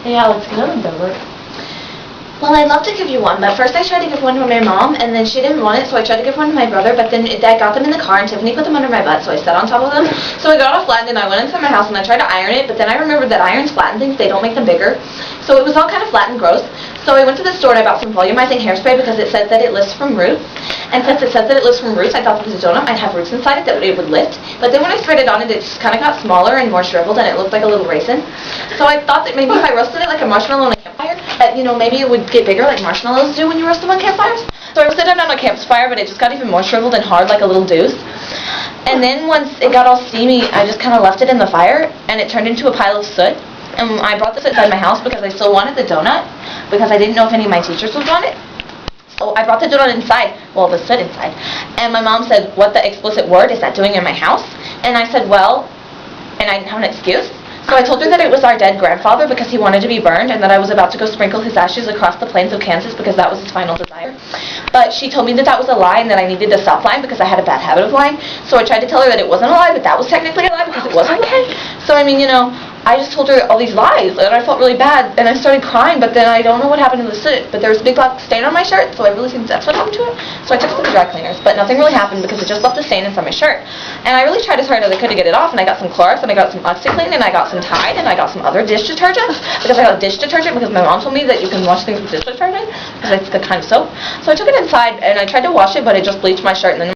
Hey Alex, can I have a number? Well, I'd love to give you one, but first I tried to give one to my mom, and then she didn't want it, so I tried to give one to my brother, but then I got them in the car, and Tiffany put them under my butt, so I sat on top of them. So I got all flattened, and I went inside my house, and I tried to iron it, but then I remembered that irons flatten things, they don't make them bigger. So it was all kind of flat and gross. So I went to the store, and I bought some volumizing hairspray because it says that it lifts from roots. And since it says that it lifts from roots, I thought that the donut might have roots inside it that it would lift. But then when I sprayed it on it, it just kind of got smaller and more shriveled, and it looked like a little raisin. So I thought that maybe if I roasted it like a marshmallow on a campfire, that, maybe it would get bigger like marshmallows do when you roast them on campfires. So I roasted it on a campfire, but it just got even more shriveled and hard like a little deuce. And then once it got all steamy, I just kind of left it in the fire, and it turned into a pile of soot. And I brought this inside my house because I still wanted the donut, because I didn't know if any of my teachers would want it. So I brought the donut inside, well, the soot inside. And my mom said, "What the explicit word is that doing in my house?" And I said, "Well," and I didn't have an excuse. So I told her that it was our dead grandfather because he wanted to be burned, and that I was about to go sprinkle his ashes across the plains of Kansas because that was his final desire. But she told me that that was a lie and that I needed to stop lying because I had a bad habit of lying. So I tried to tell her that it wasn't a lie, but that was technically a lie because it wasn't a lie. So I mean, I just told her all these lies, and I felt really bad, and I started crying, but then I don't know what happened to the soot, but there was a big black stain on my shirt, so I really think that's what happened to it. So I took it to the dry cleaners, but nothing really happened because it just left a stain inside my shirt. And I really tried as hard as I could to get it off, and I got some Clorox, and I got some OxyClean, and I got some Tide, and I got some other dish detergent, because I got dish detergent because my mom told me that you can wash things with dish detergent, because it's a good kind of soap. So I took it inside, and I tried to wash it, but it just bleached my shirt, and then